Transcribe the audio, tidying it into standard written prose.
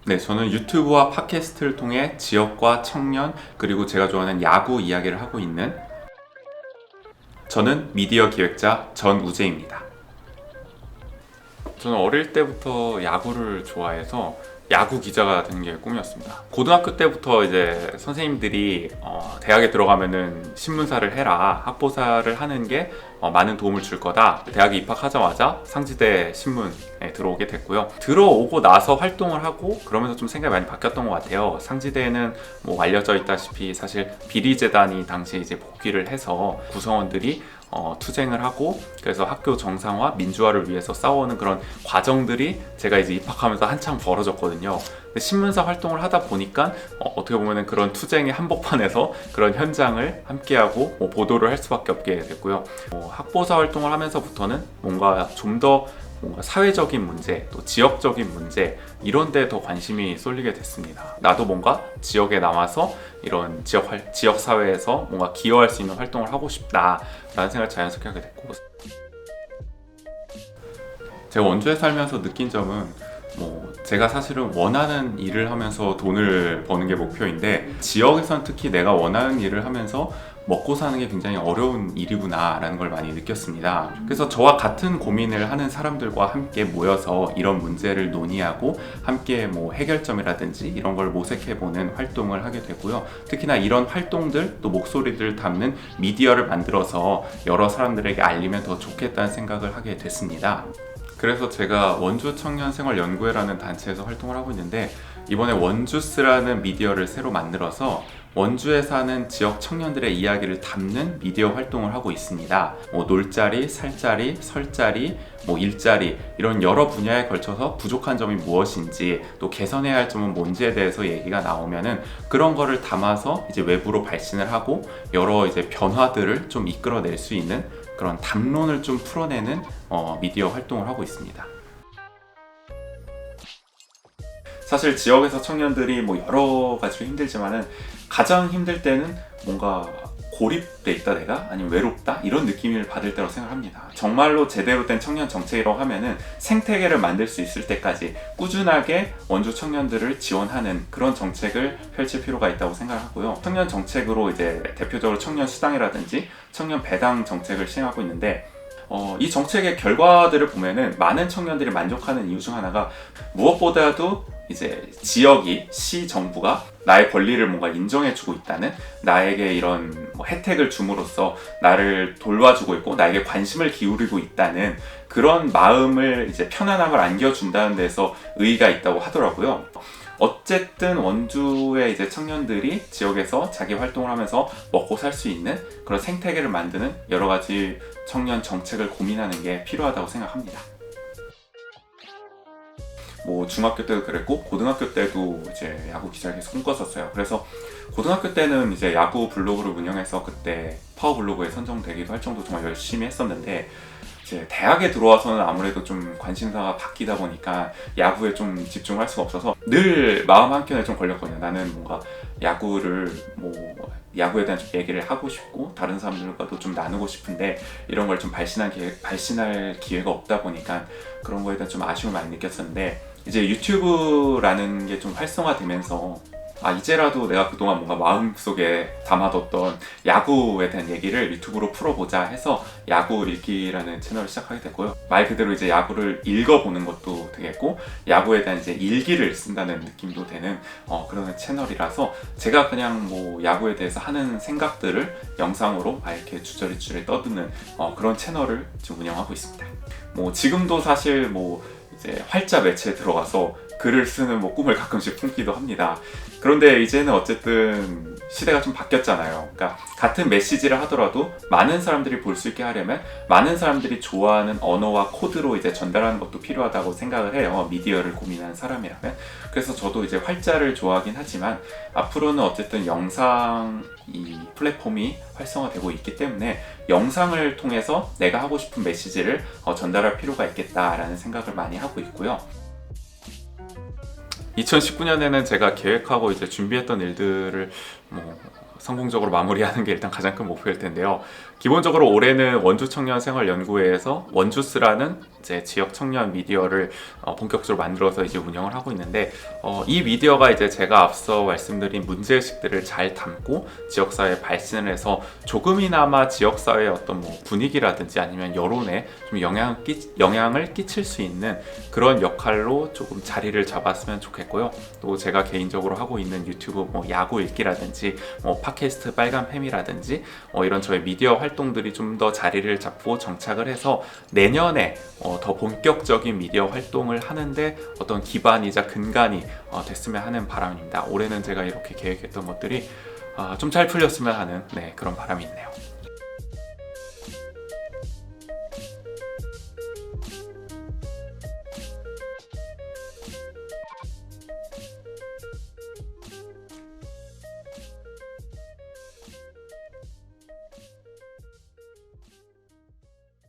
네, 저는 유튜브와 팟캐스트를 통해 지역과 청년, 그리고 제가 좋아하는 야구 이야기를 하고 있는 저는 미디어 기획자 전우재입니다. 저는 어릴 때부터 야구를 좋아해서 야구 기자가 되는 게 꿈이었습니다. 고등학교 때부터 이제 선생님들이 대학에 들어가면은 신문사를 해라, 학보사를 하는 게 많은 도움을 줄 거다. 대학에 입학하자마자 상지대 신문에 들어오게 됐고요. 들어오고 나서 활동을 하고 그러면서 좀 생각이 많이 바뀌었던 것 같아요. 상지대에는 뭐 알려져 있다시피 사실 비리재단이 당시에 이제 복귀를 해서 구성원들이 투쟁을 하고 그래서 학교 정상화, 민주화를 위해서 싸워오는 그런 과정들이 제가 이제 입학하면서 한창 벌어졌거든요. 근데 신문사 활동을 하다 보니까 어떻게 보면은 그런 투쟁의 한복판에서 그런 현장을 함께하고 보도를 할 수밖에 없게 됐고요. 학보사 활동을 하면서부터는 뭔가 좀 더 뭔가 사회적인 문제, 또 지역적인 문제 이런 데 더 관심이 쏠리게 됐습니다. 나도 뭔가 지역에 남아서 이런 지역 사회에서 뭔가 기여할 수 있는 활동을 하고 싶다라는 생각을 자연스럽게 하게 됐고, 제가 원주에 살면서 느낀 점은 제가 사실은 원하는 일을 하면서 돈을 버는 게 목표인데 지역에선 특히 내가 원하는 일을 하면서 먹고 사는 게 굉장히 어려운 일이구나 라는 걸 많이 느꼈습니다. 그래서 저와 같은 고민을 하는 사람들과 함께 모여서 이런 문제를 논의하고 함께 해결점이라든지 이런 걸 모색해보는 활동을 하게 되고요. 특히나 이런 활동들 또 목소리들을 담는 미디어를 만들어서 여러 사람들에게 알리면 더 좋겠다는 생각을 하게 됐습니다. 그래서 제가 원주청년생활연구회라는 단체에서 활동을 하고 있는데, 이번에 원주스라는 미디어를 새로 만들어서 원주에 사는 지역 청년들의 이야기를 담는 미디어 활동을 하고 있습니다. 놀자리, 살자리, 설자리, 일자리 이런 여러 분야에 걸쳐서 부족한 점이 무엇인지 또 개선해야 할 점은 뭔지에 대해서 얘기가 나오면은 그런 거를 담아서 이제 외부로 발신을 하고 여러 이제 변화들을 좀 이끌어낼 수 있는 그런 담론을 좀 풀어내는 미디어 활동을 하고 있습니다. 사실 지역에서 청년들이 여러 가지로 힘들지만은 가장 힘들 때는 뭔가 고립돼 있다 내가 아니면 외롭다 이런 느낌을 받을 때라고 생각합니다. 정말로 제대로 된 청년 정책이라고 하면은 생태계를 만들 수 있을 때까지 꾸준하게 원주 청년들을 지원하는 그런 정책을 펼칠 필요가 있다고 생각하고요. 청년 정책으로 이제 대표적으로 청년 수당이라든지 청년 배당 정책을 시행하고 있는데, 이 정책의 결과들을 보면은 많은 청년들이 만족하는 이유 중 하나가 무엇보다도 이제 지역이 시 정부가 나의 권리를 뭔가 인정해주고 있다는, 나에게 이런 혜택을 줌으로써 나를 돌봐주고 있고 나에게 관심을 기울이고 있다는 그런 마음을 이제 편안함을 안겨준다는 데서 의의가 있다고 하더라고요. 어쨌든 원주의 이제 청년들이 지역에서 자기 활동을 하면서 먹고 살 수 있는 그런 생태계를 만드는 여러 가지 청년 정책을 고민하는 게 필요하다고 생각합니다. 중학교 때도 그랬고 고등학교 때도 이제 야구 기자를 계속 꿈꿨었어요. 그래서 고등학교 때는 이제 야구 블로그를 운영해서 그때 파워블로그에 선정되기도 할 정도로 정말 열심히 했었는데, 이제 대학에 들어와서는 아무래도 좀 관심사가 바뀌다 보니까 야구에 좀 집중할 수가 없어서 늘 마음 한켠에 좀 걸렸거든요. 나는 뭔가 야구를 야구에 대한 좀 얘기를 하고 싶고 다른 사람들과도 좀 나누고 싶은데 이런 걸 좀 발신할 기회가 없다 보니까 그런 거에 대한 좀 아쉬움을 많이 느꼈었는데, 이제 유튜브라는 게 좀 활성화되면서 이제라도 내가 그동안 뭔가 마음속에 담아뒀던 야구에 대한 얘기를 유튜브로 풀어보자 해서 야구 읽기라는 채널을 시작하게 됐고요. 말 그대로 이제 야구를 읽어보는 것도 되겠고 야구에 대한 이제 일기를 쓴다는 느낌도 되는 그런 채널이라서 제가 그냥 야구에 대해서 하는 생각들을 영상으로 이렇게 주저리 떠드는 그런 채널을 지금 운영하고 있습니다. 지금도 사실 이제 활자 매체에 들어가서 글을 쓰는 꿈을 가끔씩 품기도 합니다. 그런데 이제는 어쨌든 시대가 좀 바뀌었잖아요. 그러니까 같은 메시지를 하더라도 많은 사람들이 볼 수 있게 하려면 많은 사람들이 좋아하는 언어와 코드로 이제 전달하는 것도 필요하다고 생각을 해요. 미디어를 고민하는 사람이라면. 그래서 저도 이제 활자를 좋아하긴 하지만 앞으로는 어쨌든 영상 이 플랫폼이 활성화되고 있기 때문에 영상을 통해서 내가 하고 싶은 메시지를 전달할 필요가 있겠다라는 생각을 많이 하고 있고요. 2019년에는 제가 계획하고 이제 준비했던 일들을 성공적으로 마무리하는 게 일단 가장 큰 목표일 텐데요. 기본적으로 올해는 원주 청년 생활 연구회에서 원주스라는 이제 지역 청년 미디어를 본격적으로 만들어서 이제 운영을 하고 있는데, 이 미디어가 이제 제가 앞서 말씀드린 문제의식들을 잘 담고 지역사회에 발신을 해서 조금이나마 지역사회의 어떤 뭐 분위기라든지 아니면 여론에 좀 영향을 끼칠 수 있는 그런 역할로 조금 자리를 잡았으면 좋겠고요. 또 제가 개인적으로 하고 있는 유튜브 뭐 야구 읽기라든지 뭐 팟캐스트 빨간 팸이라든지 이런 저의 미디어 활동들이 좀 더 자리를 잡고 정착을 해서 내년에 더 본격적인 미디어 활동을 하는데 어떤 기반이자 근간이 됐으면 하는 바람입니다. 올해는 제가 이렇게 계획했던 것들이 좀 잘 풀렸으면 하는 그런 바람이 있네요.